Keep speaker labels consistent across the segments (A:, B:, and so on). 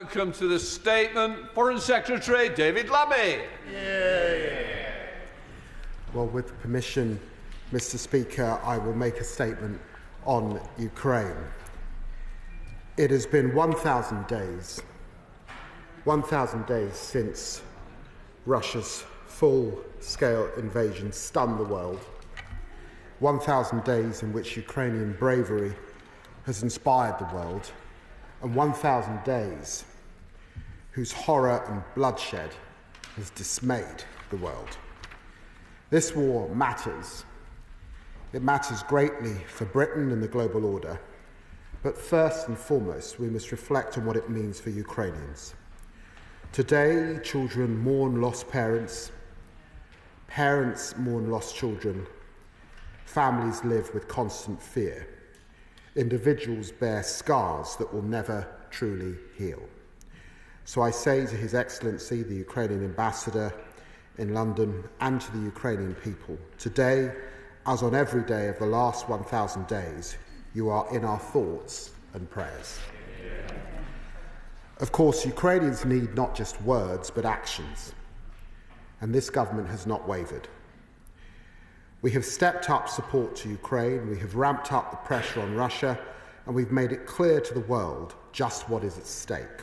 A: Welcome to the statement, Foreign Secretary David Lammy.
B: Well, with permission, Mr. Speaker, I will make a statement on Ukraine. It has been 1,000 days since Russia's full-scale invasion stunned the world. 1,000 days in which Ukrainian bravery has inspired the world, and 1,000 days whose horror and bloodshed has dismayed the world. This war matters. It matters greatly for Britain and the global order, but first and foremost, we must reflect on what it means for Ukrainians. Today, children mourn lost parents, parents mourn lost children, families live with constant fear. Individuals bear scars that will never truly heal. So I say to His Excellency, the Ukrainian Ambassador in London, and to the Ukrainian people, today, as on every day of the last 1,000 days, you are in our thoughts and prayers. Of course, Ukrainians need not just words, but actions. And this government has not wavered. We have stepped up support to Ukraine, we have ramped up the pressure on Russia, and we've made it clear to the world just what is at stake.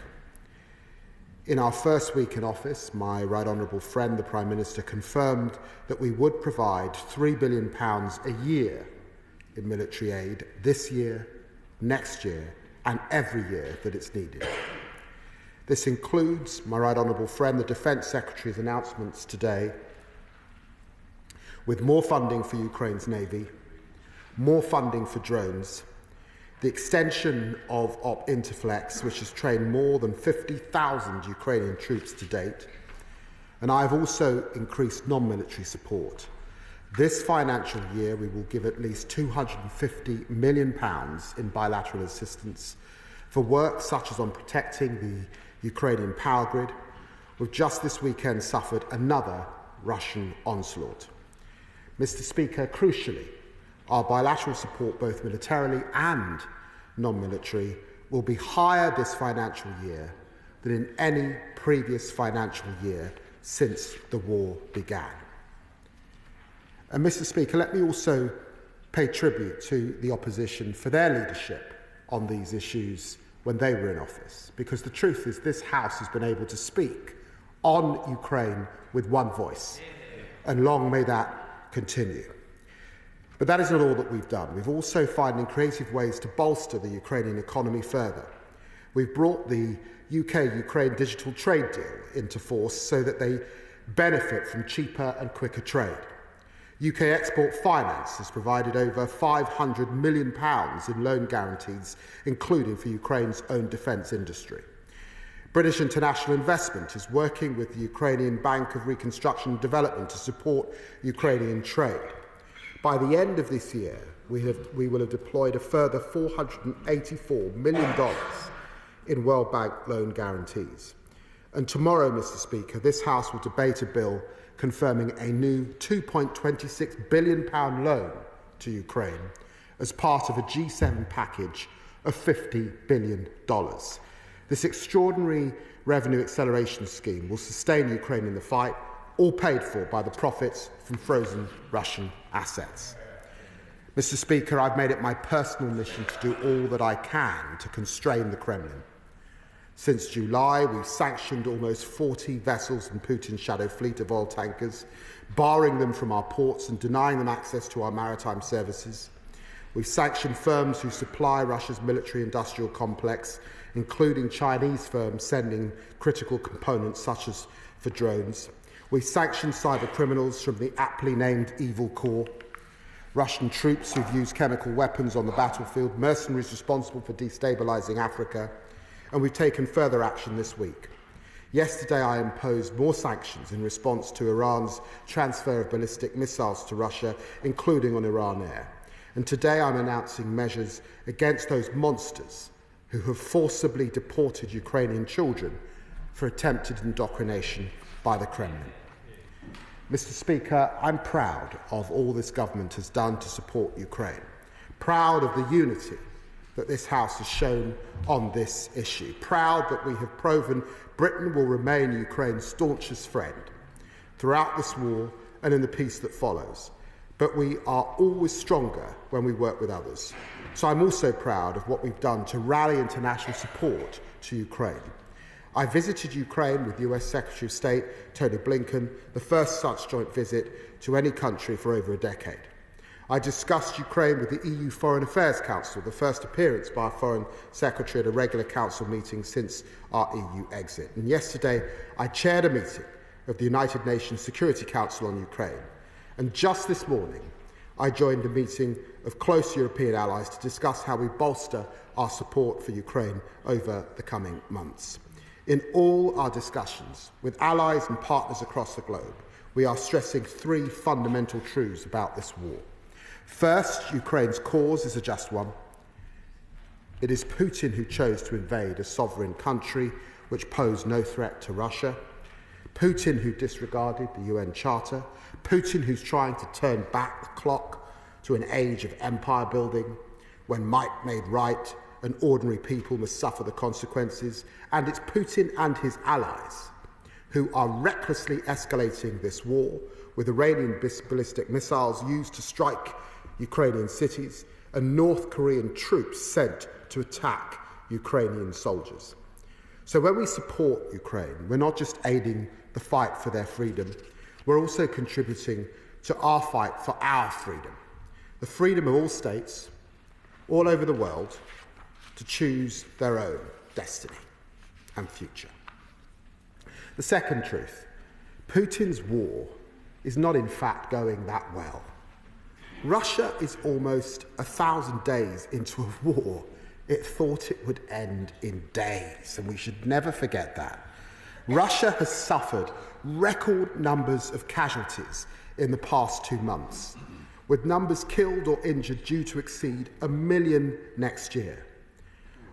B: In our first week in office, my Right Honourable friend, the Prime Minister, confirmed that we would provide £3 billion a year in military aid this year, next year, and every year that it's needed. This includes, my Right Honourable friend, the Defence Secretary's announcements today, with more funding for Ukraine's Navy, more funding for drones, the extension of Op Interflex, which has trained more than 50,000 Ukrainian troops to date, and I have also increased non-military support. This financial year, we will give at least £250 million in bilateral assistance for work such as on protecting the Ukrainian power grid. We've just this weekend suffered another Russian onslaught. Mr. Speaker, crucially, our bilateral support, both militarily and non-military, will be higher this financial year than in any previous financial year since the war began. And Mr. Speaker, let me also pay tribute to the opposition for their leadership on these issues when they were in office, because the truth is this House has been able to speak on Ukraine with one voice, and long may that continue. But that is not all that we've done. We've also finding creative ways to bolster the Ukrainian economy further. We've brought the UK-Ukraine digital trade deal into force so that they benefit from cheaper and quicker trade. UK Export Finance has provided over £500 million in loan guarantees, including for Ukraine's own defence industry. British International Investment is working with the Ukrainian Bank of Reconstruction and Development to support Ukrainian trade. By the end of this year, we will have deployed a further $484 million in World Bank loan guarantees. And tomorrow, Mr. Speaker, this House will debate a bill confirming a new £2.26 billion loan to Ukraine as part of a G7 package of $50 billion. This extraordinary revenue acceleration scheme will sustain Ukraine in the fight, all paid for by the profits from frozen Russian assets. Mr. Speaker, I've made it my personal mission to do all that I can to constrain the Kremlin. Since July, we've sanctioned almost 40 vessels in Putin's shadow fleet of oil tankers, barring them from our ports and denying them access to our maritime services. We've sanctioned firms who supply Russia's military-industrial complex, including Chinese firms sending critical components such as for drones. We've sanctioned cyber criminals from the aptly named Evil Corps, Russian troops who've used chemical weapons on the battlefield, mercenaries responsible for destabilising Africa, and we've taken further action this week. Yesterday, I imposed more sanctions in response to Iran's transfer of ballistic missiles to Russia, including on Iran Air. And today, I'm announcing measures against those monsters who have forcibly deported Ukrainian children for attempted indoctrination by the Kremlin. Mr. Speaker, I'm proud of all this government has done to support Ukraine, proud of the unity that this House has shown on this issue. Proud that we have proven Britain will remain Ukraine's staunchest friend throughout this war and in the peace that follows. But we are always stronger when we work with others. So I'm also proud of what we've done to rally international support to Ukraine. I visited Ukraine with US Secretary of State Tony Blinken, the first such joint visit to any country for over a decade. I discussed Ukraine with the EU Foreign Affairs Council, the first appearance by a Foreign Secretary at a regular Council meeting since our EU exit. And yesterday, I chaired a meeting of the United Nations Security Council on Ukraine. And just this morning, I joined a meeting of close European allies to discuss how we bolster our support for Ukraine over the coming months. In all our discussions with allies and partners across the globe, we are stressing three fundamental truths about this war. First, Ukraine's cause is a just one. It is Putin who chose to invade a sovereign country which posed no threat to Russia. Putin who disregarded the UN Charter. Putin who's trying to turn back the clock to an age of empire building when might made right and ordinary people must suffer the consequences. And it's Putin and his allies who are recklessly escalating this war with Iranian ballistic missiles used to strike Ukrainian cities and North Korean troops sent to attack Ukrainian soldiers. So when we support Ukraine, we're not just aiding the fight for their freedom, we're also contributing to our fight for our freedom, the freedom of all states all over the world to choose their own destiny and future. The second truth, Putin's war is not in fact going that well. Russia is almost 1,000 days into a war it thought it would end in days, and we should never forget that. Russia has suffered record numbers of casualties in the past 2 months, with numbers killed or injured due to exceed 1 million next year.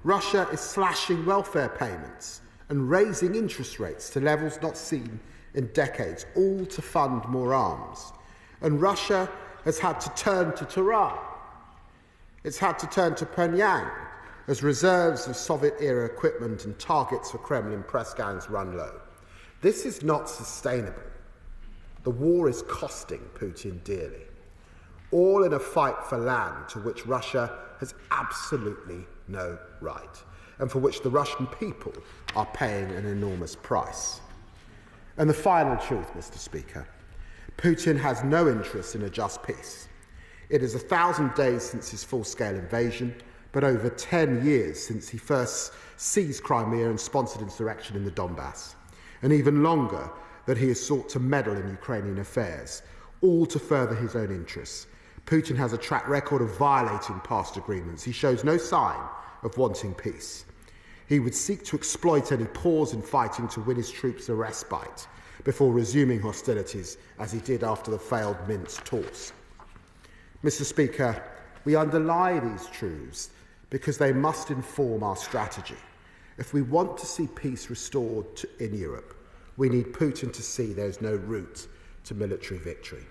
B: Russia is slashing welfare payments and raising interest rates to levels not seen in decades, all to fund more arms. And Russia has had to turn to Tehran. It's had to turn to Pyongyang as reserves of Soviet-era equipment and targets for Kremlin press gangs run low. This is not sustainable. The war is costing Putin dearly, all in a fight for land to which Russia has absolutely no right, and for which the Russian people are paying an enormous price. And the final truth, Mr. Speaker, Putin has no interest in a just peace. It is 1,000 days since his full-scale invasion, but over 10 years since he first seized Crimea and sponsored insurrection in the Donbass, and even longer that he has sought to meddle in Ukrainian affairs, all to further his own interests. Putin has a track record of violating past agreements. He shows no sign of wanting peace. He would seek to exploit any pause in fighting to win his troops a respite before resuming hostilities, as he did after the failed Minsk talks. Mr. Speaker, we underlie these truths because they must inform our strategy. If we want to see peace restored in Europe, we need Putin to see there's no route to military victory.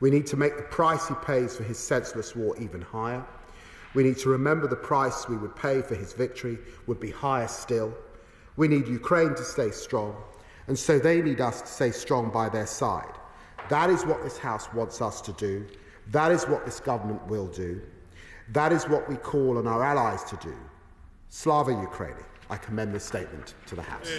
B: We need to make the price he pays for his senseless war even higher. We need to remember the price we would pay for his victory would be higher still. We need Ukraine to stay strong, and so they need us to stay strong by their side. That is what this House wants us to do. That is what this government will do. That is what we call on our allies to do. Slava Ukraini. I commend this statement to the House.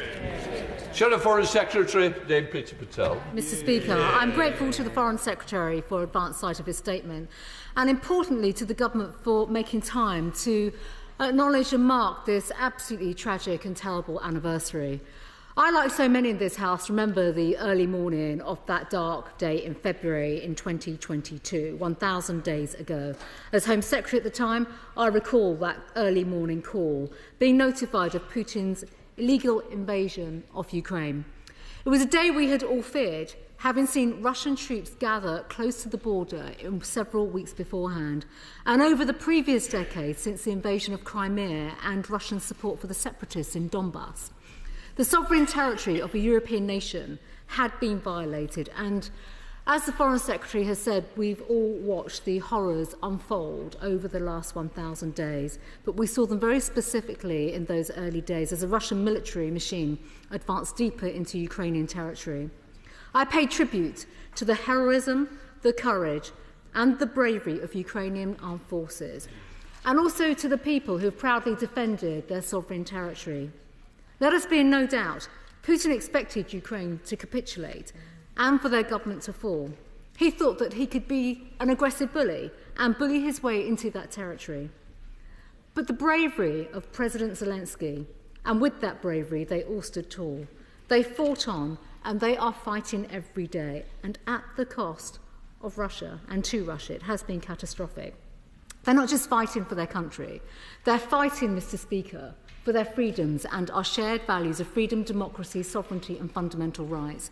A: Shadow Foreign Secretary, Dame Priti Patel.
C: Mr. Speaker, I'm grateful to the Foreign Secretary for advance sight of his statement, and importantly to the Government for making time to acknowledge and mark this absolutely tragic and terrible anniversary. I, like so many in this House, remember the early morning of that dark day in February in 2022, 1,000 days ago. As Home Secretary at the time, I recall that early morning call, being notified of Putin's illegal invasion of Ukraine. It was a day we had all feared, having seen Russian troops gather close to the border in several weeks beforehand, and over the previous decade since the invasion of Crimea and Russian support for the separatists in Donbass. The sovereign territory of a European nation had been violated, and As the Foreign Secretary has said, we've all watched the horrors unfold over the last 1,000 days, but we saw them very specifically in those early days as a Russian military machine advanced deeper into Ukrainian territory. I pay tribute to the heroism, the courage, and the bravery of Ukrainian armed forces, and also to the people who have proudly defended their sovereign territory. Let us be in no doubt, Putin expected Ukraine to capitulate and for their government to fall. He thought that he could be an aggressive bully and bully his way into that territory. But the bravery of President Zelensky, and with that bravery they all stood tall. They fought on, and they are fighting every day, and at the cost of Russia, and to Russia, it has been catastrophic. They're not just fighting for their country, they're fighting, Mr. Speaker, for their freedoms and our shared values of freedom, democracy, sovereignty and fundamental rights.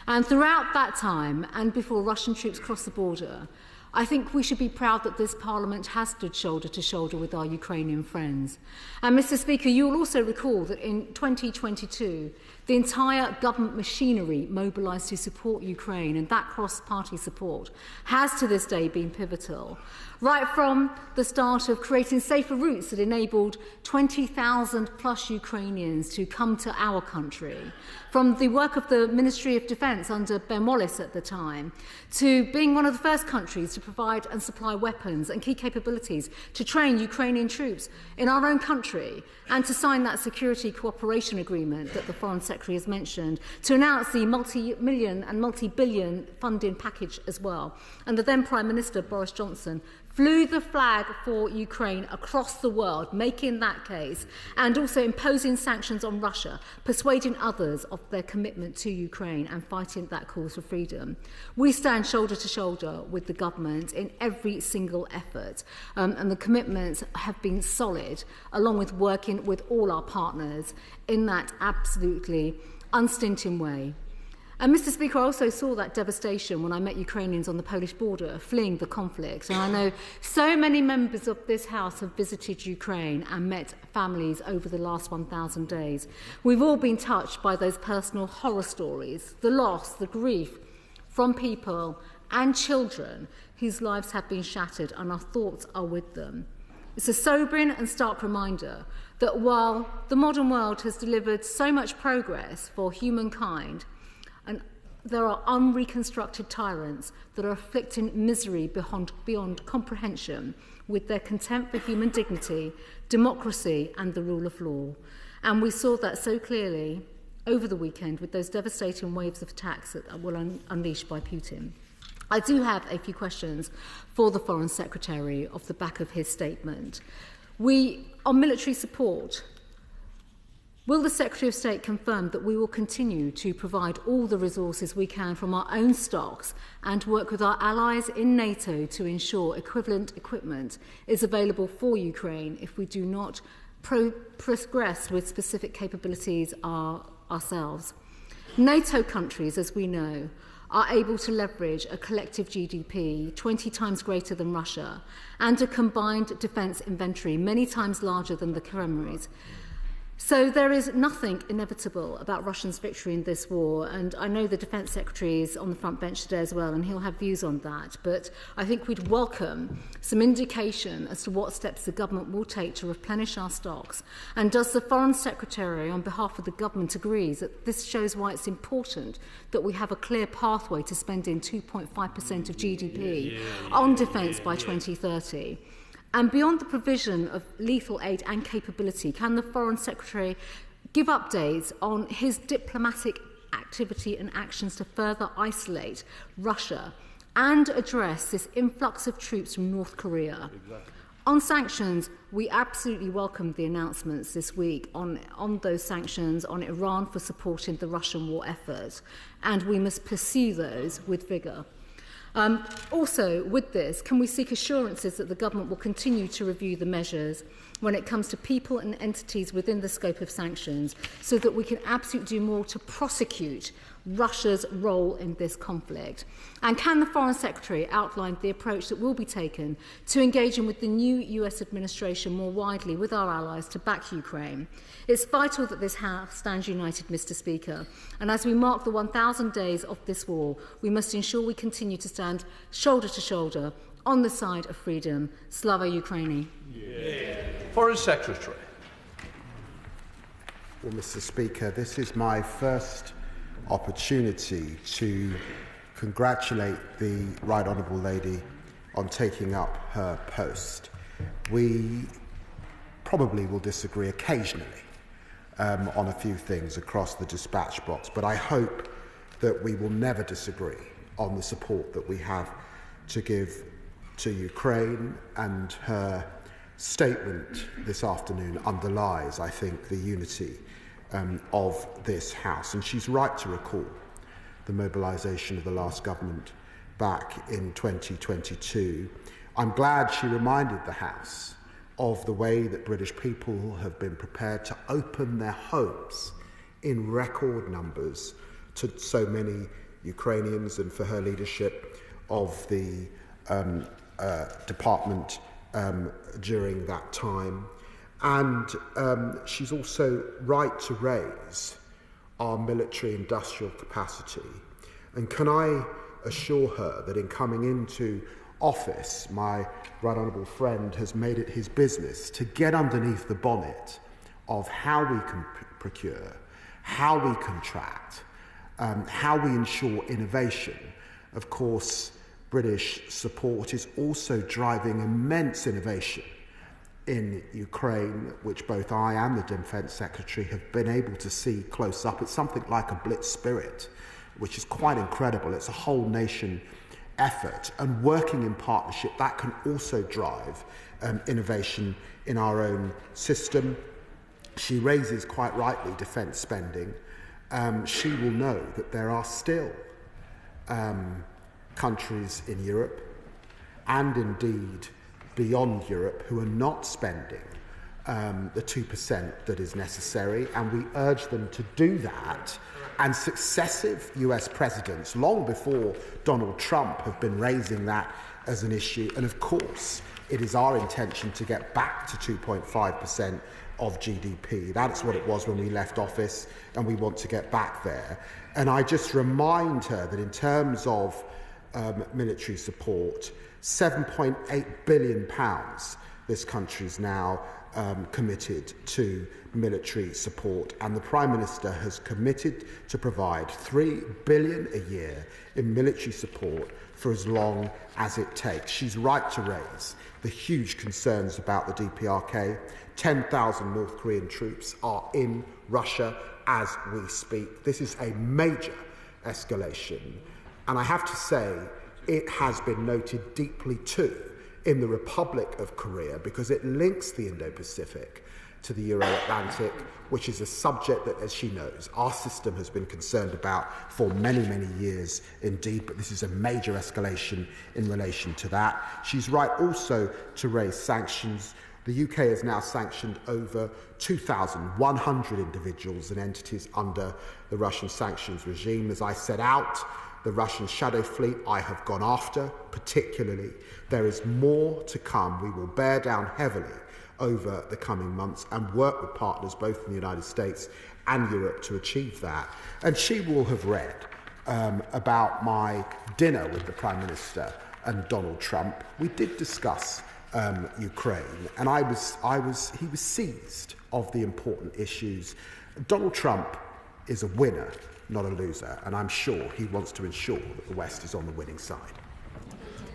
C: And throughout that time, and before Russian troops crossed the border, I think we should be proud that this Parliament has stood shoulder to shoulder with our Ukrainian friends. And Mr. Speaker, you will also recall that in 2022, the entire government machinery mobilised to support Ukraine, and that cross-party support has to this day been pivotal. Right from the start of creating safer routes that enabled 20,000 plus Ukrainians to come to our country, from the work of the Ministry of Defence under Ben Wallace at the time, to being one of the first countries to provide and supply weapons and key capabilities to train Ukrainian troops in our own country, and to sign that security cooperation agreement that the Foreign Secretary has mentioned, to announce the multi-million and multi-billion funding package as well. And the then Prime Minister, Boris Johnson, flew the flag for Ukraine across the world, making that case, and also imposing sanctions on Russia, persuading others of their commitment to Ukraine and fighting that cause for freedom. We stand shoulder to shoulder with the government in every single effort, and the commitments have been solid, along with working with all our partners in that absolutely unstinting way. And Mr. Speaker, I also saw that devastation when I met Ukrainians on the Polish border fleeing the conflict. And I know so many members of this House have visited Ukraine and met families over the last 1,000 days. We've all been touched by those personal horror stories, the loss, the grief from people and children whose lives have been shattered, and our thoughts are with them. It's a sobering and stark reminder that while the modern world has delivered so much progress for humankind, and there are unreconstructed tyrants that are inflicting misery beyond comprehension with their contempt for human dignity, democracy and the rule of law. And we saw that so clearly over the weekend with those devastating waves of attacks that were unleashed by Putin. I do have a few questions for the Foreign Secretary off the back of his statement. On military support, will the Secretary of State confirm that we will continue to provide all the resources we can from our own stocks and work with our allies in NATO to ensure equivalent equipment is available for Ukraine if we do not progress with specific capabilities ourselves? NATO countries, as we know, are able to leverage a collective GDP 20 times greater than Russia and a combined defence inventory many times larger than the Kremlin's. So there is nothing inevitable about Russia's victory in this war, and I know the Defence Secretary is on the front bench today as well, and he'll have views on that, but I think we'd welcome some indication as to what steps the government will take to replenish our stocks. And does the Foreign Secretary, on behalf of the government, agree that this shows why it's important that we have a clear pathway to spending 2.5% of GDP on defence by 2030? And beyond the provision of lethal aid and capability, can the Foreign Secretary give updates on his diplomatic activity and actions to further isolate Russia and address this influx of troops from North Korea? Exactly. On sanctions, we absolutely welcomed the announcements this week on those sanctions on Iran for supporting the Russian war effort, and we must pursue those with vigour. Also, with this, can we seek assurances that the government will continue to review the measures when it comes to people and entities within the scope of sanctions so that we can absolutely do more to prosecute Russia's role in this conflict? And can the Foreign Secretary outline the approach that will be taken to engaging with the new US administration more widely with our allies to back Ukraine? It's vital that this House stands united, Mr. Speaker, and as we mark the 1,000 days of this war, we must ensure we continue to stand shoulder to shoulder on the side of freedom. Slava Ukraini.
A: Yeah. Foreign Secretary.
B: Well, Mr. Speaker, this is my first opportunity to congratulate the Right Honourable Lady on taking up her post. We probably will disagree occasionally on a few things across the dispatch box, but I hope that we will never disagree on the support that we have to give to Ukraine, and her statement this afternoon underlies, I think, the unity of this House. And she's right to recall the mobilisation of the last government back in 2022. I'm glad she reminded the House of the way that British people have been prepared to open their homes in record numbers to so many Ukrainians, and for her leadership of the department during that time. And she's also right to raise our military industrial capacity. And can I assure her that in coming into office, my right honourable friend has made it his business to get underneath the bonnet of how we can procure, how we contract, how we ensure innovation. Of course, British support is also driving immense innovation in Ukraine, which both I and the Defence Secretary have been able to see close up. It's something like a blitz spirit, which is quite incredible. It's a whole nation effort, and working in partnership, that can also drive innovation in our own system. She raises, quite rightly, defence spending. She will know that there are still countries in Europe, and indeed beyond Europe, who are not spending the 2% that is necessary, and we urge them to do that. And successive US presidents, long before Donald Trump, have been raising that as an issue. And of course, it is our intention to get back to 2.5% of GDP. That's what it was when we left office, and we want to get back there. And I just remind her that in terms of military support, £7.8 billion this country's now committed to military support, and the Prime Minister has committed to provide £3 billion a year in military support for as long as it takes. She's right to raise the huge concerns about the DPRK. 10,000 North Korean troops are in Russia as we speak. This is a major escalation, and I have to say it has been noted deeply too in the Republic of Korea, because it links the Indo-Pacific to the Euro-Atlantic, which is a subject that, as she knows, our system has been concerned about for many, many years indeed, but this is a major escalation in relation to that. She's right also to raise sanctions. The UK has now sanctioned over 2,100 individuals and entities under the Russian sanctions regime. As I set out, the Russian shadow fleet I have gone after particularly. There is more to come. We will bear down heavily over the coming months and work with partners both in the United States and Europe to achieve that. And she will have read about my dinner with the Prime Minister and Donald Trump. We did discuss Ukraine, and he was seized of the important issues. Donald Trump is a winner, not a loser, and I'm sure he wants to ensure that the West is on the winning side.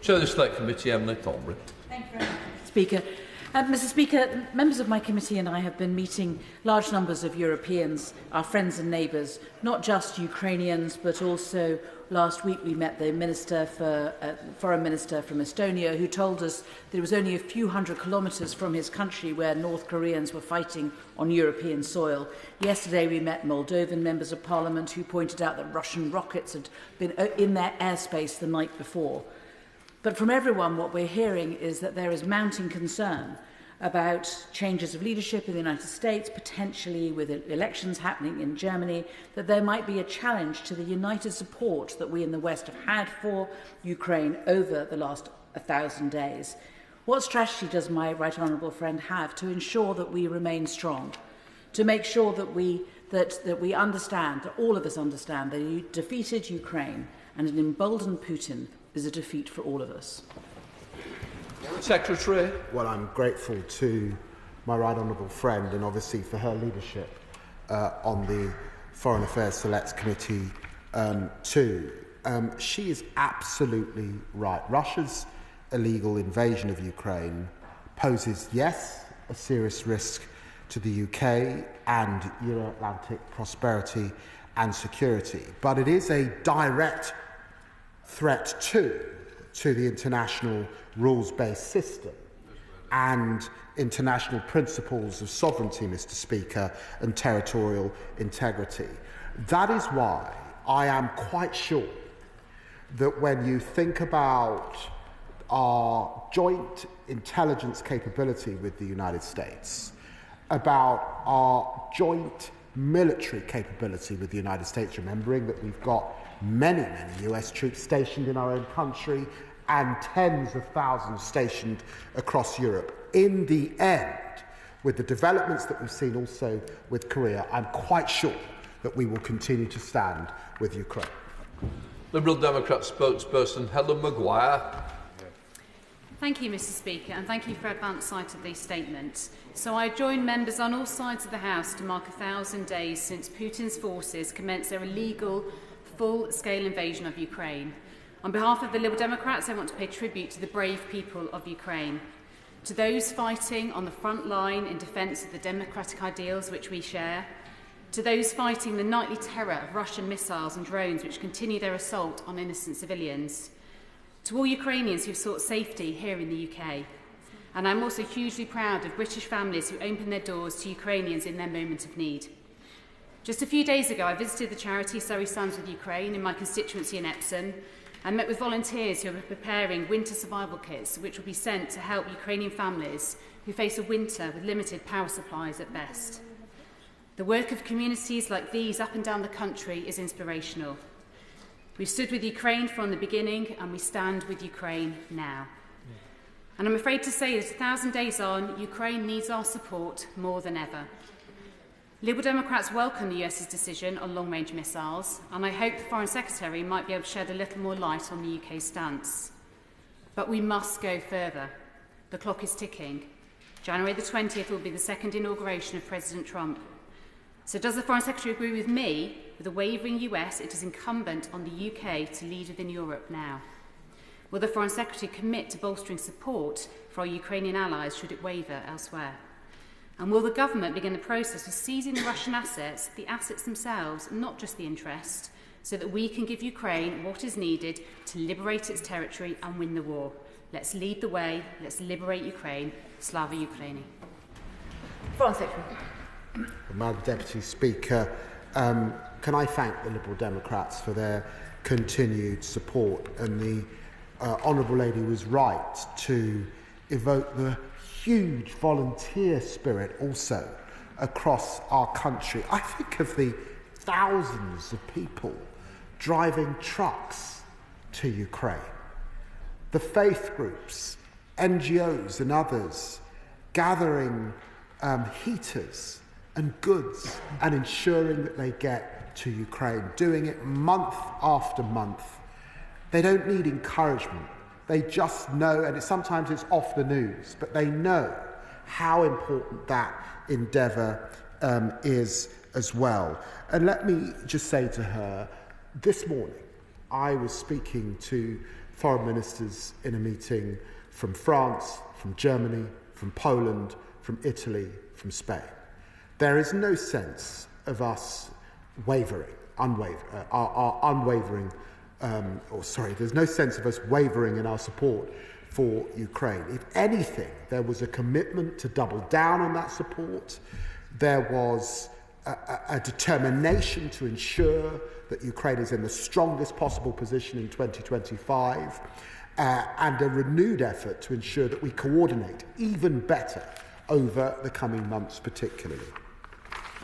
A: Chair of the Select Committee, Emily Thornberry.
D: Thank you very much, Speaker. Mr. Speaker, members of my committee and I have been meeting large numbers of Europeans, our friends and neighbours, not just Ukrainians, but also last week we met the Foreign Minister from Estonia, who told us that it was only a few hundred kilometres from his country where North Koreans were fighting on European soil. Yesterday we met Moldovan members of Parliament who pointed out that Russian rockets had been in their airspace the night before. But from everyone, what we're hearing is that there is mounting concern about changes of leadership in the United States, potentially with elections happening in Germany, that there might be a challenge to the united support that we in the West have had for Ukraine over the last 1,000 days. What strategy does my right honourable friend have to ensure that we remain strong, to make sure that we understand, that all of us understand, that a defeated Ukraine and an emboldened Putin is a defeat for all of us?
A: Secretary.
B: Well, I'm grateful to my right honourable friend and obviously for her leadership on the Foreign Affairs Select Committee too. She is absolutely right. Russia's illegal invasion of Ukraine poses, yes, a serious risk to the UK and Euro-Atlantic prosperity and security, but it is a direct threat to the international rules-based system and international principles of sovereignty, Mr. Speaker, and territorial integrity. That is why I am quite sure that when you think about our joint intelligence capability with the United States, about our joint military capability with the United States, remembering that we've got many US troops stationed in our own country and tens of thousands stationed across Europe. In the end, with the developments that we've seen also with Korea, I'm quite sure that we will continue to stand with Ukraine.
A: Liberal Democrat spokesperson Helen Maguire.
E: Thank you, Mr. Speaker, and thank you for advance sight of these statements. So I join members on all sides of the House to mark 1,000 days since Putin's forces commenced their illegal, full-scale invasion of Ukraine. On behalf of the Liberal Democrats, I want to pay tribute to the brave people of Ukraine, to those fighting on the front line in defence of the democratic ideals which we share, to those fighting the nightly terror of Russian missiles and drones which continue their assault on innocent civilians, to all Ukrainians who've sought safety here in the UK. And I'm also hugely proud of British families who open their doors to Ukrainians in their moment of need. Just a few days ago, I visited the charity Surrey Stands with Ukraine in my constituency in Epsom and met with volunteers who are preparing winter survival kits which will be sent to help Ukrainian families who face a winter with limited power supplies at best. The work of communities like these up and down the country is inspirational. We've stood with Ukraine from the beginning and we stand with Ukraine now. And I'm afraid to say that 1,000 days on, Ukraine needs our support more than ever. Liberal Democrats welcome the US's decision on long-range missiles, and I hope the Foreign Secretary might be able to shed a little more light on the UK's stance. But we must go further. The clock is ticking. January the 20th will be the second inauguration of President Trump. So does the Foreign Secretary agree with me, with a wavering US, it is incumbent on the UK to lead within Europe now? Will the Foreign Secretary commit to bolstering support for our Ukrainian allies should it waver elsewhere? And will the government begin the process of seizing the Russian assets, the assets themselves, not just the interest, so that we can give Ukraine what is needed to liberate its territory and win the war? Let's lead the way. Let's liberate Ukraine. Slava Ukraini.
D: Foreign Secretary.
B: Madam Deputy Speaker, can I thank the Liberal Democrats for their continued support, and the Honourable Lady was right to evoke the huge volunteer spirit also across our country. I think of the thousands of people driving trucks to Ukraine, the faith groups, NGOs and others gathering heaters and goods and ensuring that they get to Ukraine, doing it month after month. They don't need encouragement. They just know, and sometimes it's off the news, but they know how important that endeavour is as well. And let me just say to her, this morning I was speaking to foreign ministers in a meeting from France, from Germany, from Poland, from Italy, from Spain. There is no sense of us wavering, there's no sense of us wavering in our support for Ukraine. If anything, there was a commitment to double down on that support. There was a determination to ensure that Ukraine is in the strongest possible position in 2025, and a renewed effort to ensure that we coordinate even better over the coming months particularly.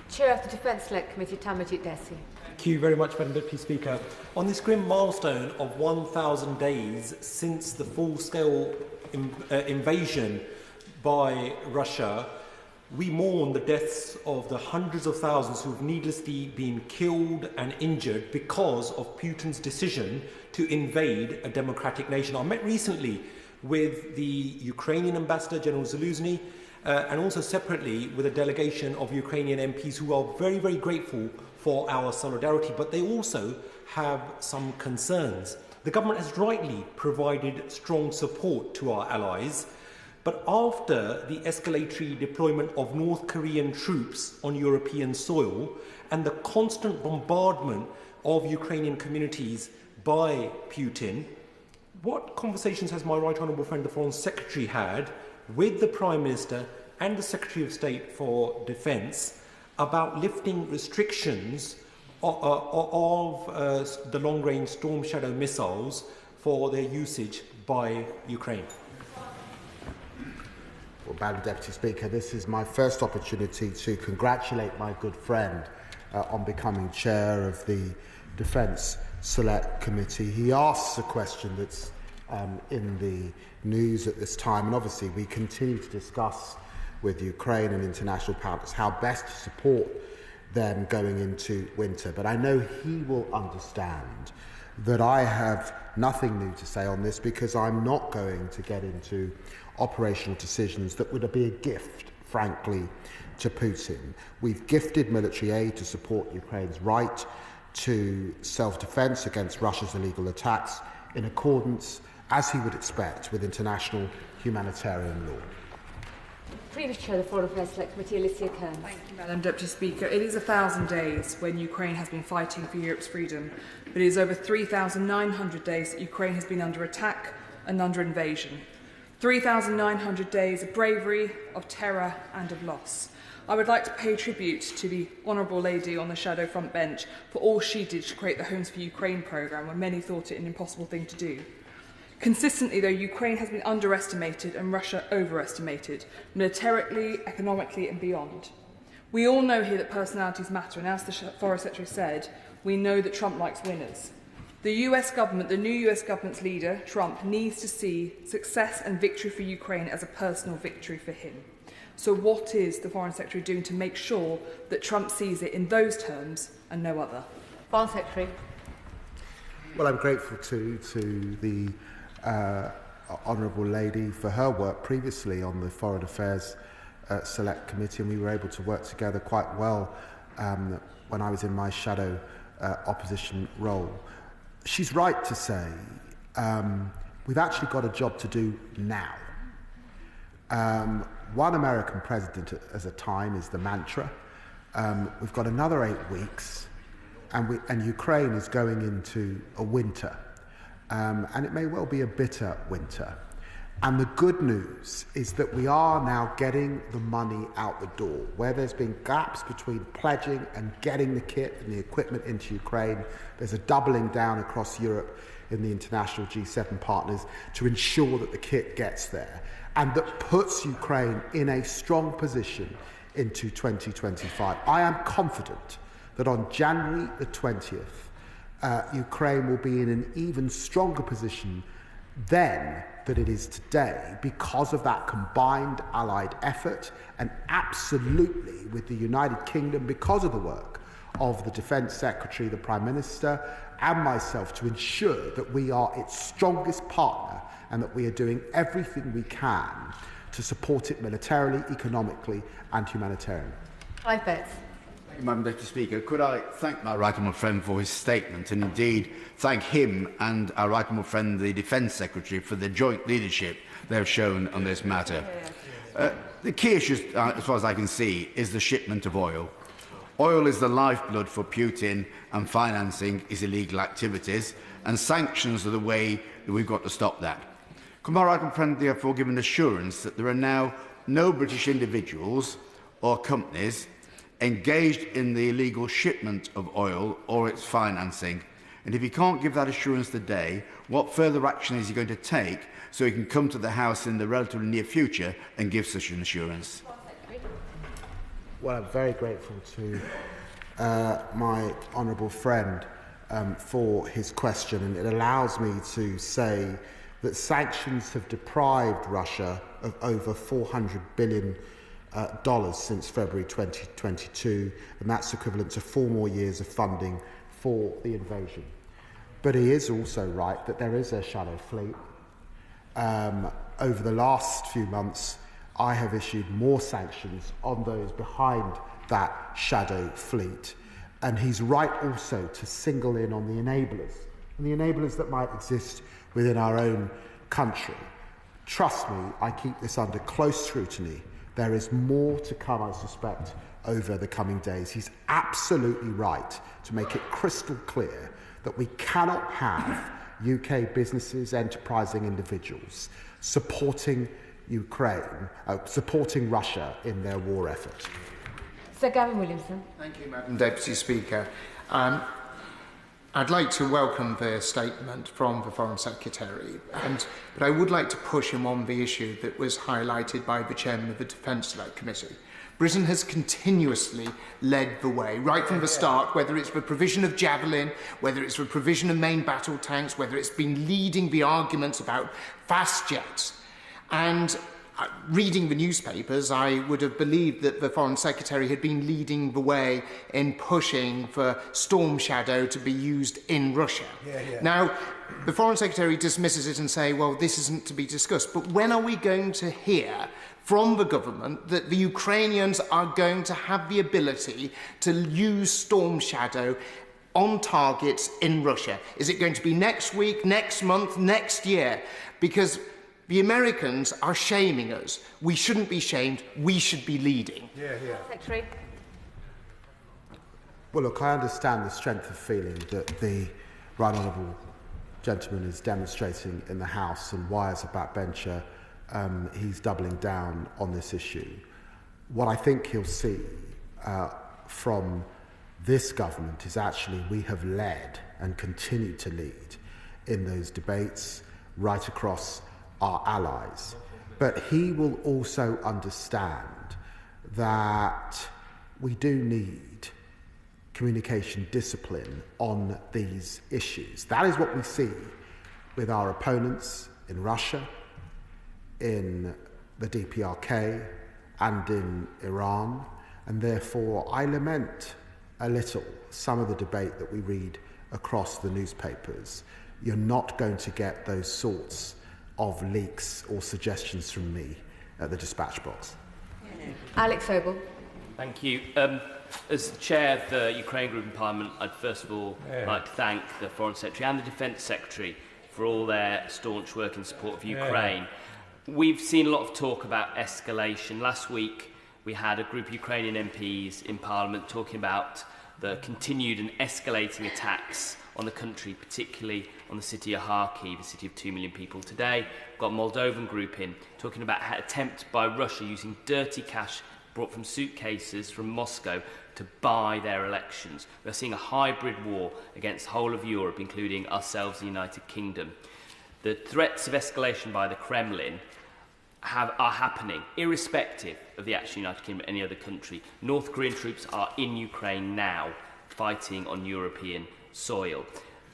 F: Chair of the Defence Select Committee, Tanmanjeet Dhesi.
G: Thank you very much, Madam Deputy Speaker. On this grim milestone of 1,000 days since the full-scale invasion by Russia, we mourn the deaths of the hundreds of thousands who have needlessly been killed and injured because of Putin's decision to invade a democratic nation. I met recently with the Ukrainian ambassador, General Zaluzny, and also separately with a delegation of Ukrainian MPs who are very, very grateful for our solidarity, but they also have some concerns. The government has rightly provided strong support to our allies, but after the escalatory deployment of North Korean troops on European soil and the constant bombardment of Ukrainian communities by Putin, what conversations has my right honourable friend, the Foreign Secretary, had with the Prime Minister and the Secretary of State for Defence about lifting restrictions of the long-range Storm Shadow missiles for their usage by Ukraine?
B: Well, Madam Deputy Speaker, this is my first opportunity to congratulate my good friend on becoming chair of the Defence Select Committee. He asks a question that's in the news at this time, and obviously we continue to discuss with Ukraine and international partners how best to support them going into winter. But I know he will understand that I have nothing new to say on this, because I'm not going to get into operational decisions that would be a gift, frankly, to Putin. We've gifted military aid to support Ukraine's right to self-defence against Russia's illegal attacks in accordance, as he would expect, with international humanitarian law.
F: Previous Chair of the Foreign Affairs Select Committee, Alicia Kearns.
H: Thank you, Madam Deputy Speaker. It is 1,000 days when Ukraine has been fighting for Europe's freedom, but it is over 3,900 days that Ukraine has been under attack and under invasion. 3,900 days of bravery, of terror and of loss. I would like to pay tribute to the Honourable Lady on the Shadow Front Bench for all she did to create the Homes for Ukraine programme when many thought it an impossible thing to do. Consistently, though, Ukraine has been underestimated and Russia overestimated, militarily, economically and beyond. We all know here that personalities matter, and as the Foreign Secretary said, we know that Trump likes winners. The US government, the new US government's leader, Trump, needs to see success and victory for Ukraine as a personal victory for him. So what is the Foreign Secretary doing to make sure that Trump sees it in those terms and no other?
F: Foreign Secretary.
B: Well, I'm grateful to the Honourable Lady for her work previously on the Foreign Affairs Select Committee, and we were able to work together quite well when I was in my shadow opposition role. She's right to say we've actually got a job to do now. One American president at a time is the mantra. We've got another 8 weeks, and Ukraine is going into a winter. And it may well be a bitter winter. And the good news is that we are now getting the money out the door. Where there's been gaps between pledging and getting the kit and the equipment into Ukraine, there's a doubling down across Europe in the international G7 partners to ensure that the kit gets there, and that puts Ukraine in a strong position into 2025. I am confident that on January the 20th, Ukraine will be in an even stronger position then than it is today, because of that combined allied effort, and absolutely with the United Kingdom, because of the work of the Defence Secretary, the Prime Minister and myself, to ensure that we are its strongest partner and that we are doing everything we can to support it militarily, economically and humanitarianly.
F: Thank
I: you, Madam Deputy Speaker. Could I thank my right honourable friend for his statement, and indeed thank him and our right honourable friend, the Defence Secretary, for the joint leadership they have shown on this matter. The key issue, as far as I can see, is the shipment of oil. Oil is the lifeblood for Putin and financing his illegal activities, and sanctions are the way that we've got to stop that. Could my right honourable friend therefore give an assurance that there are now no British individuals or companies engaged in the illegal shipment of oil or its financing? And if he can't give that assurance today, what further action is he going to take so he can come to the House in the relatively near future and give such an assurance?
B: Well, I'm very grateful to my honourable friend for his question, and it allows me to say that sanctions have deprived Russia of over $400 billion since February 2022, and that's equivalent to 4 more years of funding for the invasion. But he is also right that there is a shadow fleet. Over the last few months, I have issued more sanctions on those behind that shadow fleet. And he's right also to single in on the enablers, and the enablers that might exist within our own country. Trust me, I keep this under close scrutiny. There is more to come, I suspect, over the coming days. He's absolutely right to make it crystal clear that we cannot have UK businesses, enterprising individuals supporting Ukraine, supporting Russia in their war effort.
F: Sir Gavin Williamson.
J: Thank you, Madam Deputy Speaker. I'd like to welcome the statement from the Foreign Secretary, but I would like to push him on the issue that was highlighted by the Chairman of the Defence Select Committee. Britain has continuously led the way, right from the start, whether it's the provision of Javelin, whether it's the provision of main battle tanks, whether it's been leading the arguments about fast jets. And reading the newspapers, I would have believed that the Foreign Secretary had been leading the way in pushing for Storm Shadow to be used in Russia. Now, the Foreign Secretary dismisses it and say, well, this isn't to be discussed. But when are we going to hear from the government that the Ukrainians are going to have the ability to use Storm Shadow on targets in Russia? Is it going to be next week, next month, next year? Because the Americans are shaming us. We shouldn't be shamed. We should be leading.
F: Secretary.
B: Well, look, I understand the strength of feeling that the right honourable gentleman is demonstrating in the House, and why, as a backbencher, he's doubling down on this issue. What I think he'll see from this government is actually we have led and continue to lead in those debates right across our allies. But he will also understand that we do need communication discipline on these issues. That is what we see with our opponents in Russia, in the DPRK, and in Iran. And therefore, I lament a little some of the debate that we read across the newspapers. You're not going to get those sorts of leaks or suggestions from me at the dispatch box.
F: Alex Ogle.
K: Thank you. As Chair of the Ukraine Group in Parliament, I'd first of all like to thank the Foreign Secretary and the Defence Secretary for all their staunch work in support of Ukraine. We've seen a lot of talk about escalation. Last week, we had a group of Ukrainian MPs in Parliament talking about the continued and escalating attacks on the country, particularly on the city of Kharkiv, the city of 2 million people. Today, we've got a Moldovan group in talking about an attempt by Russia using dirty cash brought from suitcases from Moscow to buy their elections. We're seeing a hybrid war against the whole of Europe, including ourselves, the United Kingdom. The threats of escalation by the Kremlin are happening, irrespective of the action of the United Kingdom or any other country. North Korean troops are in Ukraine now, fighting on European soil.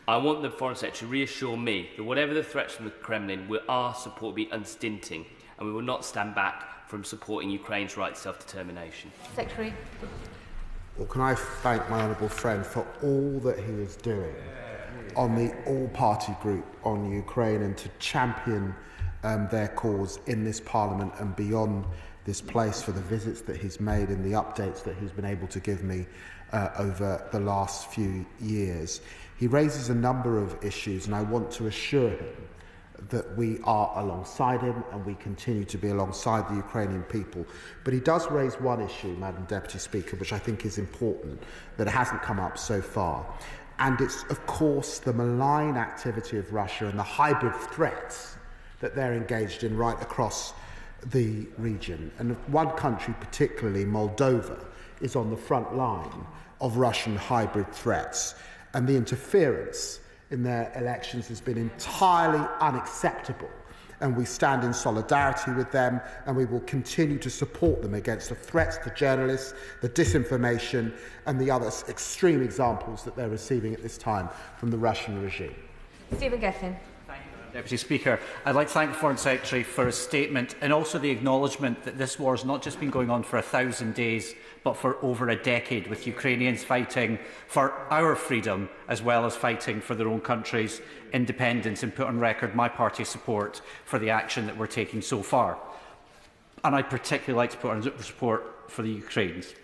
K: I want the Foreign Secretary to reassure me that whatever the threats from the Kremlin, our support will be unstinting, and we will not stand back from supporting Ukraine's right to self-determination.
F: Secretary.
B: Well, can I thank my honourable friend for all that he is doing on the all-party group on Ukraine, and to champion their cause in this Parliament and beyond this place, for the visits that he's made and the updates that he's been able to give me over the last few years. He raises a number of issues, and I want to assure him that we are alongside him and we continue to be alongside the Ukrainian people. But he does raise one issue, Madam Deputy Speaker, which I think is important, that hasn't come up so far. And it's, of course, the malign activity of Russia and the hybrid threats that they're engaged in right across the region. And one country, particularly Moldova, is on the front line of Russian hybrid threats. And the interference in their elections has been entirely unacceptable. and we stand in solidarity with them, and we will continue to support them against the threats to journalists, the disinformation, and the other extreme examples that they're receiving at this time from the Russian regime.
F: Stephen Gethin.
L: Deputy Speaker, I'd like to thank the Foreign Secretary for his statement and also the acknowledgement that this war has not just been going on for 1,000 days, but for over a decade, with Ukrainians fighting for our freedom as well as fighting for their own country's independence, and put on record my party's support for the action that we're taking so far. And I'd particularly like to put on support for the Ukrainians.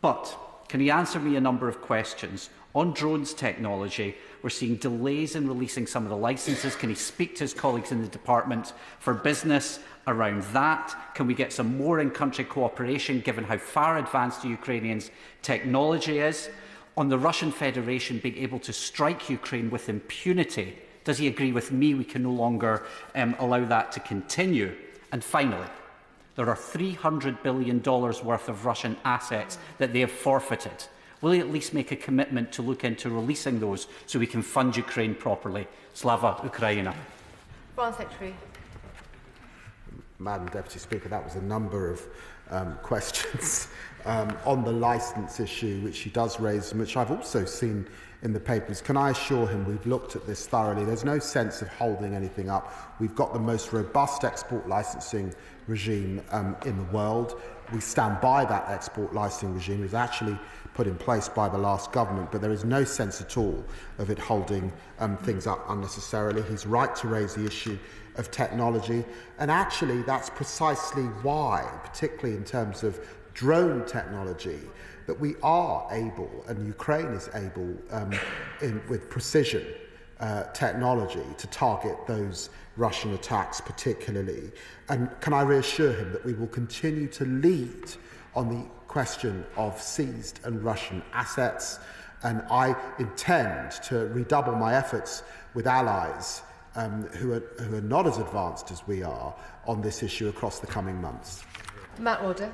L: But can he answer me a number of questions? On drones technology, we're seeing delays in releasing some of the licences. Can he speak to his colleagues in the Department for Business around that? Can we get some more in-country cooperation, given how far advanced the Ukrainians' technology is? On the Russian Federation being able to strike Ukraine with impunity, does he agree with me we can no longer allow that to continue? And finally, there are $300 billion worth of Russian assets that they have forfeited. Will he at least make a commitment to look into releasing those so we can fund Ukraine properly? Slava Ukraina.
F: Foreign Secretary.
B: Madam Deputy Speaker, that was a number of questions on the licence issue, which he does raise, and which I've also seen in the papers. Can I assure him we've looked at this thoroughly? There's no sense of holding anything up. We've got the most robust export licensing regime in the world. We stand by that export licensing regime. It was actually put in place by the last government, but there is no sense at all of it holding things up unnecessarily. He's right to raise the issue of technology, and actually that's precisely why, particularly in terms of drone technology, that we are able, and Ukraine is able, with precision technology, to target those Russian attacks particularly. And can I reassure him that we will continue to lead on the question of seized and Russian assets, and I intend to redouble my efforts with allies who are not as advanced as we are on this issue across the coming months.
F: Matt Warder.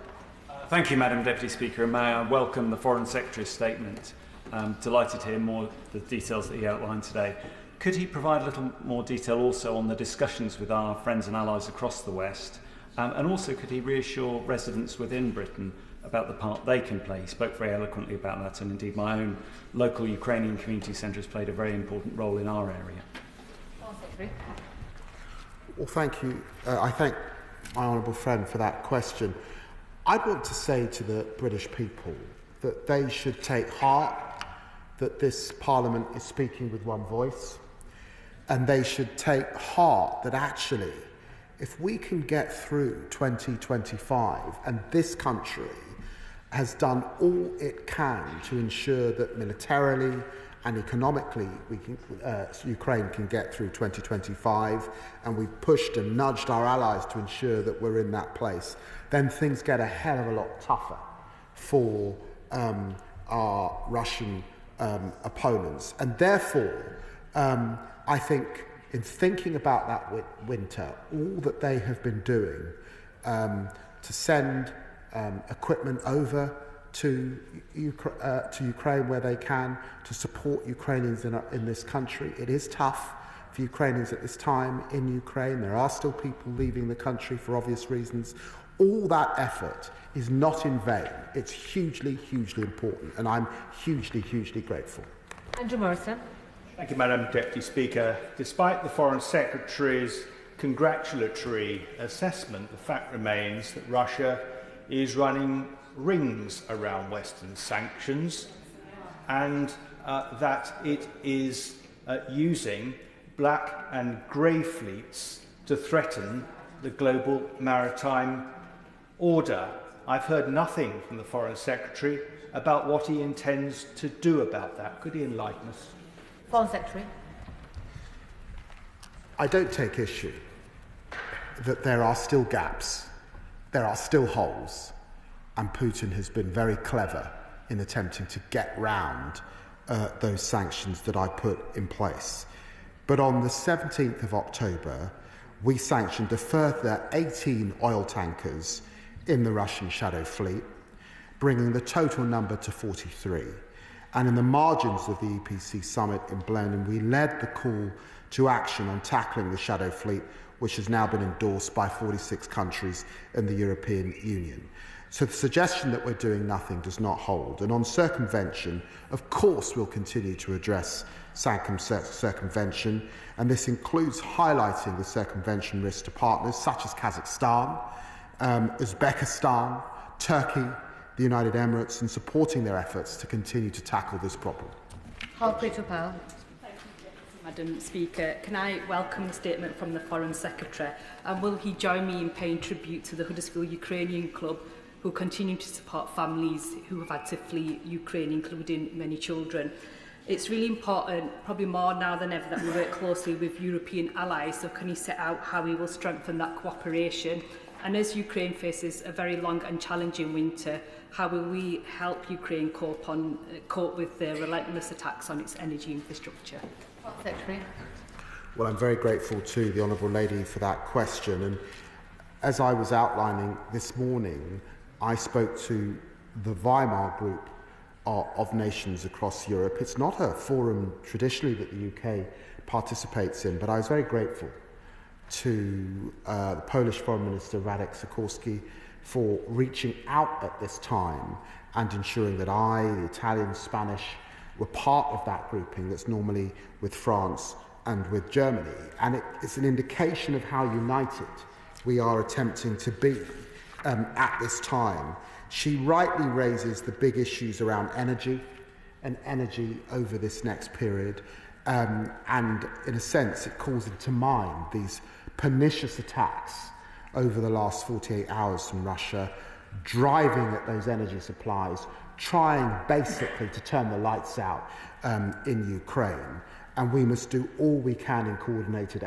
M: Thank you, Madam Deputy Speaker, and may I welcome the Foreign Secretary's statement. I'm delighted to hear more of the details that he outlined today. Could he provide a little more detail also on the discussions with our friends and allies across the West, and also could he reassure residents within Britain about the part they can play? He spoke very eloquently about that, and indeed my own local Ukrainian community centre has played a very important role in our area.
B: Well, thank you. I thank my honourable friend for that question. I'd want to say to the British people that they should take heart that this Parliament is speaking with one voice, and they should take heart that actually, if we can get through 2025 and this country has done all it can to ensure that militarily and economically Ukraine can get through 2025, and we've pushed and nudged our allies to ensure that we're in that place, then things get a hell of a lot tougher for our Russian opponents. And therefore, I think in thinking about that winter, all that they have been doing to send equipment over to Ukraine where they can, to support Ukrainians in this country. It is tough for Ukrainians at this time in Ukraine. There are still people leaving the country for obvious reasons. All that effort is not in vain. It's hugely, hugely important, and I'm hugely, hugely grateful.
F: Andrew Morrison.
N: Thank you, Madam Deputy Speaker. Despite the Foreign Secretary's congratulatory assessment, the fact remains that Russia is running rings around Western sanctions, and that it is using black and grey fleets to threaten the global maritime order. I've heard nothing from the Foreign Secretary about what he intends to do about that. Could he enlighten us?
F: Foreign Secretary.
B: I don't take issue that there are still gaps, there are still holes, and Putin has been very clever in attempting to get round those sanctions that I put in place. But on the 17th of October, we sanctioned a further 18 oil tankers in the Russian Shadow Fleet, bringing the total number to 43. And in the margins of the EPC summit in Blenheim, we led the call to action on tackling the Shadow Fleet which has now been endorsed by 46 countries in the European Union. So the suggestion that we're doing nothing does not hold. And on circumvention, of course we'll continue to address circumvention, and this includes highlighting the circumvention risks to partners such as Kazakhstan, Uzbekistan, Turkey, the United Emirates, and supporting their efforts to continue to tackle this problem.
F: Patel.
O: Madam Speaker, can I welcome the statement from the Foreign Secretary, and will he join me in paying tribute to the Huddersfield Ukrainian Club, who continue to support families who have had to flee Ukraine, including many children? It's really important, probably more now than ever, that we work closely with European allies. So can he set out how he will strengthen that cooperation? And as Ukraine faces a very long and challenging winter, how will we help Ukraine cope with the relentless attacks on its energy infrastructure?
F: Secretary.
B: Well, I'm very grateful to the Honourable Lady for that question. And as I was outlining this morning, I spoke to the Weimar Group of nations across Europe. It's not a forum traditionally that the UK participates in, but I was very grateful to the Polish Foreign Minister Radek Sikorski for reaching out at this time and ensuring that I, the Italian, Spanish, were part of that grouping that's normally with France and with Germany. And it's an indication of how united we are attempting to be at this time. She rightly raises the big issues around energy and energy over this next period. And in a sense, it calls into mind these pernicious attacks over the last 48 hours from Russia, driving at those energy supplies, trying basically to turn the lights out in Ukraine. And we must do all we can in coordinated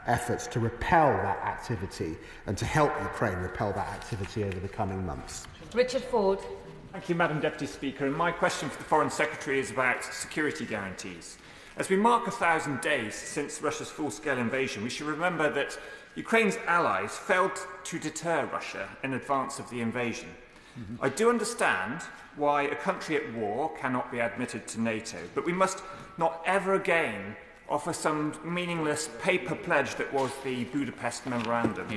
B: efforts to repel that activity and to help Ukraine repel that activity over the coming months.
F: Richard Ford.
P: Thank you, Madam Deputy Speaker. And my question for the Foreign Secretary is about security guarantees. As we mark 1,000 days since Russia's full-scale invasion, we should remember that Ukraine's allies failed to deter Russia in advance of the invasion. I do understand why a country at war cannot be admitted to NATO, but we must not ever again offer some meaningless paper pledge that was the Budapest Memorandum.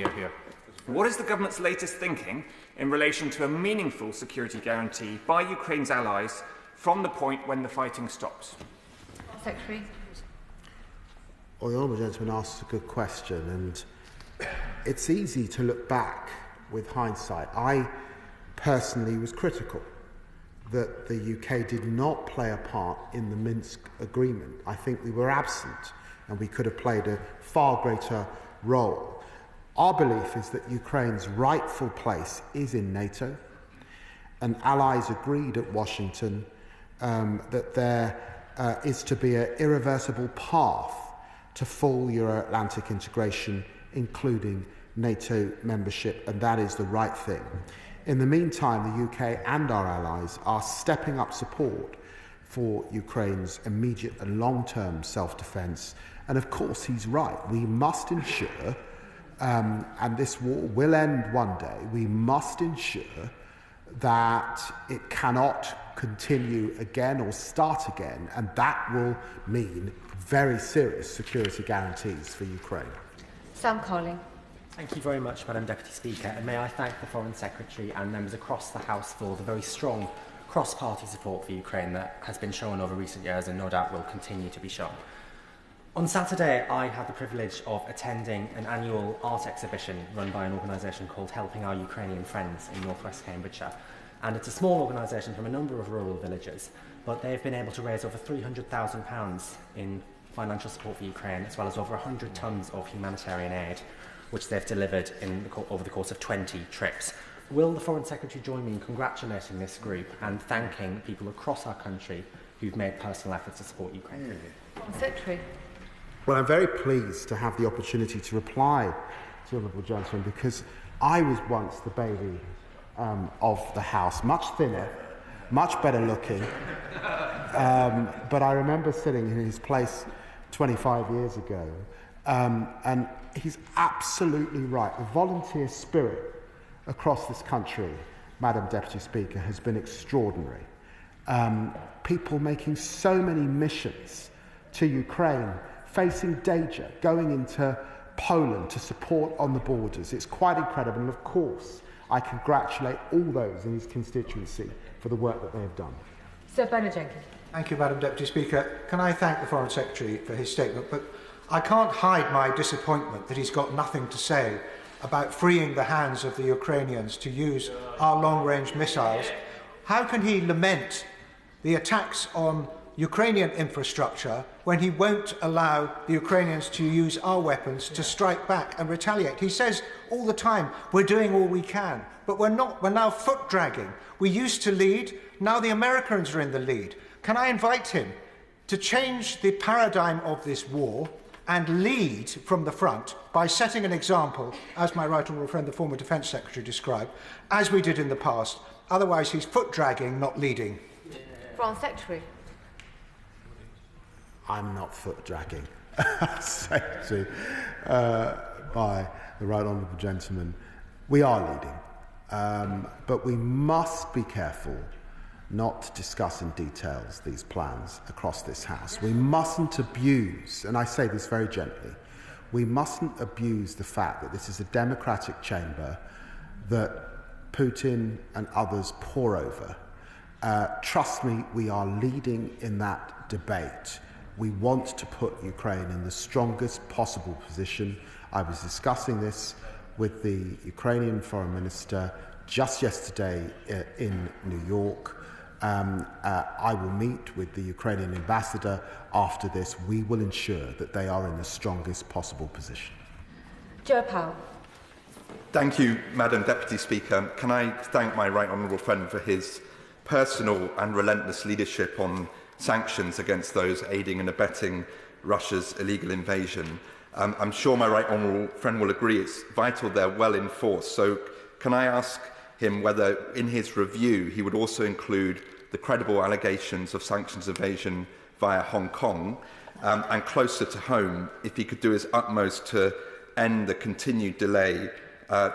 P: What is the government's latest thinking in relation to a meaningful security guarantee by Ukraine's allies from the point when the fighting stops?
F: Secretary.
B: Well, the Honourable Gentleman asks a good question, and it's easy to look back with hindsight. I personally was critical that the UK did not play a part in the Minsk agreement. I think we were absent and we could have played a far greater role. Our belief is that Ukraine's rightful place is in NATO, and allies agreed at Washington that there is to be an irreversible path to full Euro-Atlantic integration, including NATO membership, and that is the right thing. In the meantime, the UK and our allies are stepping up support for Ukraine's immediate and long-term self-defence. And of course, he's right. We must ensure, and this war will end one day, we must ensure that it cannot continue again or start again, and that will mean very serious security guarantees for Ukraine.
F: Sam Colling.
Q: Thank you very much, Madam Deputy Speaker, and may I thank the Foreign Secretary and members across the House for the very strong cross-party support for Ukraine that has been shown over recent years and no doubt will continue to be shown. On Saturday, I had the privilege of attending an annual art exhibition run by an organisation called Helping Our Ukrainian Friends in northwest Cambridgeshire. And it's a small organisation from a number of rural villages, but they've been able to raise over £300,000 in financial support for Ukraine, as well as over 100 tonnes of humanitarian aid, which they've delivered over the course of 20 trips. Will the Foreign Secretary join me in congratulating this group and thanking people across our country who've made personal efforts to support Ukraine?
F: Secretary.
B: Well, I'm very pleased to have the opportunity to reply to the Honourable Gentleman, because I was once the baby of the House, much thinner, much better looking, but I remember sitting in his place 25 years ago, and he's absolutely right. The volunteer spirit across this country, Madam Deputy Speaker, has been extraordinary. People making so many missions to Ukraine, facing danger, going into Poland to support on the borders. It's quite incredible, and of course I congratulate all those in his constituency for the work that they have done.
F: Sir Bernard Jenkins.
R: Thank you, Madam Deputy Speaker. Can I thank the Foreign Secretary for his statement, but I can't hide my disappointment that he's got nothing to say about freeing the hands of the Ukrainians to use our long-range missiles. How can he lament the attacks on Ukrainian infrastructure when he won't allow the Ukrainians to use our weapons to strike back and retaliate? He says all the time, we're doing all we can, but we're not. We're now foot dragging. We used to lead, now the Americans are in the lead. Can I invite him to change the paradigm of this war and lead from the front by setting an example, as my right honourable friend, the former Defence Secretary, described, as we did in the past? Otherwise, he's foot dragging, not leading.
F: Foreign Secretary.
B: I'm not foot dragging, Secretary, by the right honourable gentleman. We are leading, but we must be careful not to discuss in details these plans across this House. We mustn't abuse, and I say this very gently, we mustn't abuse the fact that this is a democratic chamber that Putin and others pore over. Trust me, we are leading in that debate. We want to put Ukraine in the strongest possible position. I was discussing this with the Ukrainian Foreign Minister just yesterday in New York. I will meet with the Ukrainian ambassador after this. We will ensure that they are in the strongest possible position.
F: Joe Powell.
S: Thank you, Madam Deputy Speaker. Can I thank my right honourable friend for his personal and relentless leadership on sanctions against those aiding and abetting Russia's illegal invasion. I'm sure my right honourable friend will agree it's vital they're well enforced. So can I ask him whether in his review he would also include the credible allegations of sanctions evasion via Hong Kong, and closer to home, if he could do his utmost to end the continued delay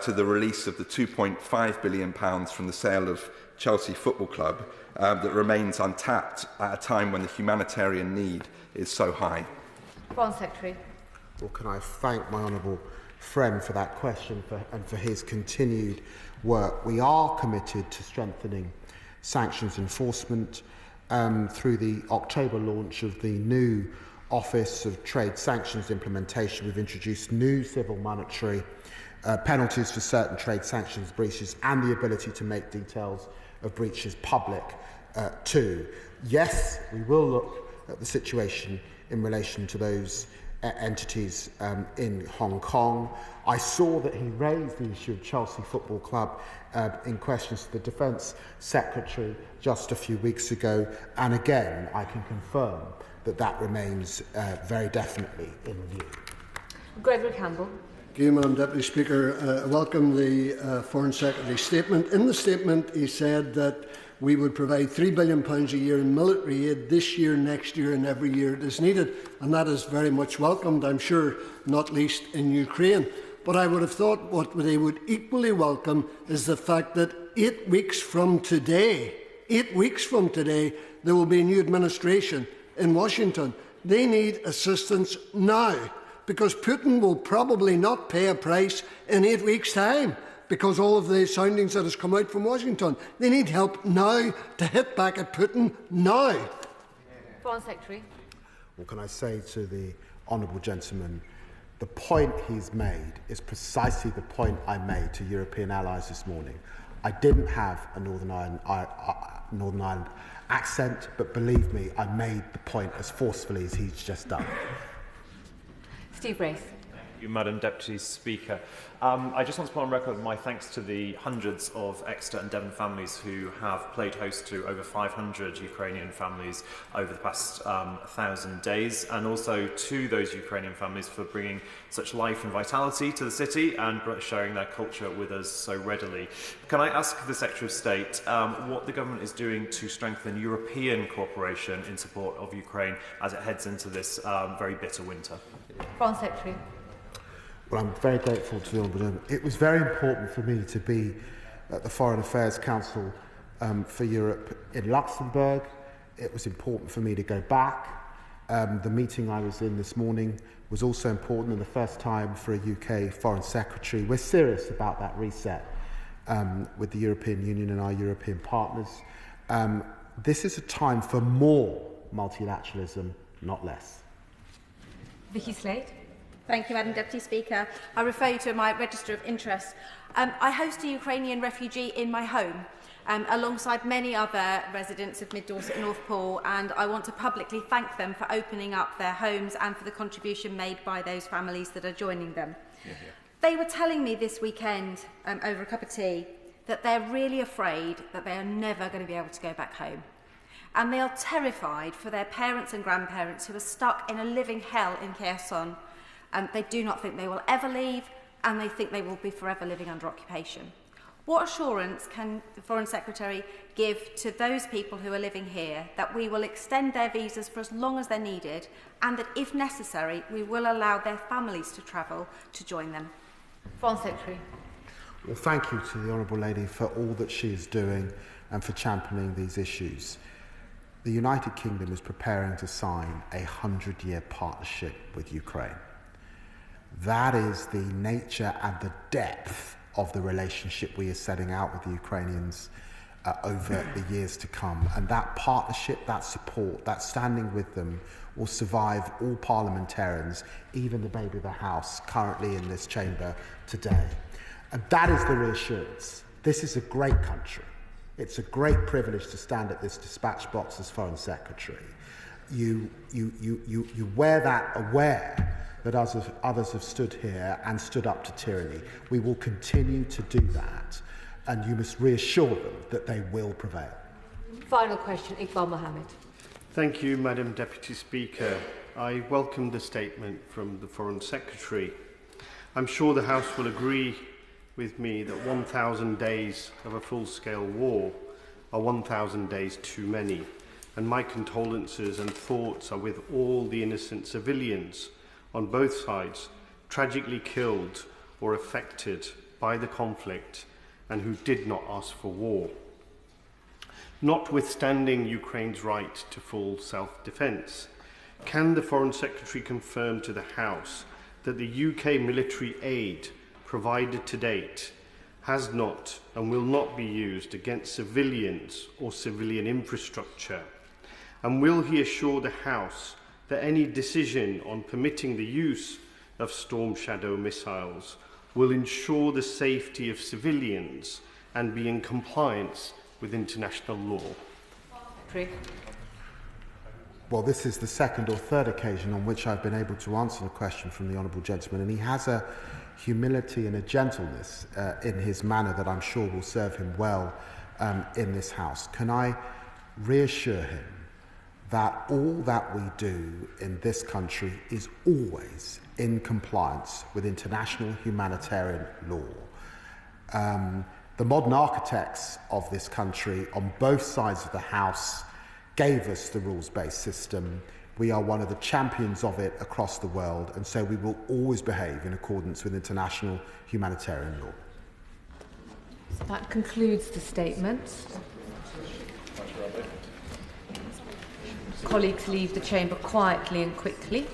S: to the release of the £2.5 billion from the sale of Chelsea Football Club that remains untapped at a time when the humanitarian need is so high.
F: Foreign Secretary.
B: Well, can I thank my honourable friend for that question and for his continued work. We are committed to strengthening sanctions enforcement through the October launch of the new Office of Trade Sanctions Implementation. We've introduced new civil monetary penalties for certain trade sanctions breaches and the ability to make details of breaches public too. Yes, we will look at the situation in relation to those entities in Hong Kong. I saw that he raised the issue of Chelsea Football Club in questions to the Defence Secretary just a few weeks ago, and again I can confirm that that remains very definitely in view.
F: Gregory Campbell.
T: Thank you, Madam Deputy Speaker. I welcome the Foreign Secretary's statement. In the statement he said that we would provide £3 billion a year in military aid this year, next year and every year it is needed, and that is very much welcomed, I'm sure, not least in Ukraine. But I would have thought what they would equally welcome is the fact that 8 weeks from today, there will be a new administration in Washington. They need assistance now, because Putin will probably not pay a price in 8 weeks' time, because all of the soundings that has come out from Washington. They need help now to hit back at Putin now.
F: Foreign Secretary.
B: Well, can I say to the honourable gentleman, the point he's made is precisely the point I made to European allies this morning. I didn't have a Northern Ireland accent, but believe me, I made the point as forcefully as he's just done.
F: Steve Race.
M: Thank you, Madam Deputy Speaker. I just want to put on record my thanks to the hundreds of Exeter and Devon families who have played host to over 500 Ukrainian families over the past 1,000 days, and also to those Ukrainian families for bringing such life and vitality to the city and sharing their culture with us so readily. Can I ask the Secretary of State what the government is doing to strengthen European cooperation in support of Ukraine as it heads into this very bitter winter?
F: Foreign Secretary.
B: Well, I'm very grateful to the Honourable Gentleman. It was very important for me to be at the Foreign Affairs Council for Europe in Luxembourg. It was important for me to go back The meeting I was in this morning was also important, and the first time for a UK Foreign Secretary. We're serious about that reset with the European Union and our European partners. This is a time for more multilateralism, not less.
F: Vicky Slade.
U: Thank you, Madam Deputy Speaker. I refer you to my register of interest. I host a Ukrainian refugee in my home, alongside many other residents of Mid-Dorset and North Poole, and I want to publicly thank them for opening up their homes and for the contribution made by those families that are joining them. They were telling me this weekend, over a cup of tea, that they're really afraid that they are never going to be able to go back home. And they are terrified for their parents and grandparents who are stuck in a living hell in Kherson. They do not think they will ever leave, and they think they will be forever living under occupation. What assurance can the Foreign Secretary give to those people who are living here that we will extend their visas for as long as they're needed, and that, if necessary, we will allow their families to travel to join them?
F: Foreign Secretary.
B: Well, thank you to the Honourable Lady for all that she is doing and for championing these issues. The United Kingdom is preparing to sign a 100-year partnership with Ukraine. That is the nature and the depth of the relationship we are setting out with the Ukrainians over the years to come. And that partnership, that support, that standing with them will survive all parliamentarians, even the baby of the House currently in this chamber today. And that is the reassurance. This is a great country. It's a great privilege to stand at this dispatch box as Foreign Secretary. You wear that aware that others have stood here and stood up to tyranny. We will continue to do that, and you must reassure them that they will prevail.
F: Final question, Iqbal Mohammed.
V: Thank you, Madam Deputy Speaker. I welcome the statement from the Foreign Secretary. I'm sure the House will agree with me that 1,000 days of a full-scale war are 1,000 days too many, and my condolences and thoughts are with all the innocent civilians on both sides, tragically killed or affected by the conflict and who did not ask for war. Notwithstanding Ukraine's right to full self-defence, can the Foreign Secretary confirm to the House that the UK military aid provided to date has not and will not be used against civilians or civilian infrastructure? And will he assure the House that any decision on permitting the use of Storm Shadow missiles will ensure the safety of civilians and be in compliance with international law?
B: Well, this is the second or third occasion on which I've been able to answer the question from the Honourable Gentleman, and he has a humility and a gentleness in his manner that I'm sure will serve him well in this House. Can I reassure him that all that we do in this country is always in compliance with international humanitarian law? The modern architects of this country on both sides of the House gave us the rules-based system. We are one of the champions of it across the world, and so we will always behave in accordance with international humanitarian law.
F: So that concludes the statements. Colleagues leave the chamber quietly and quickly.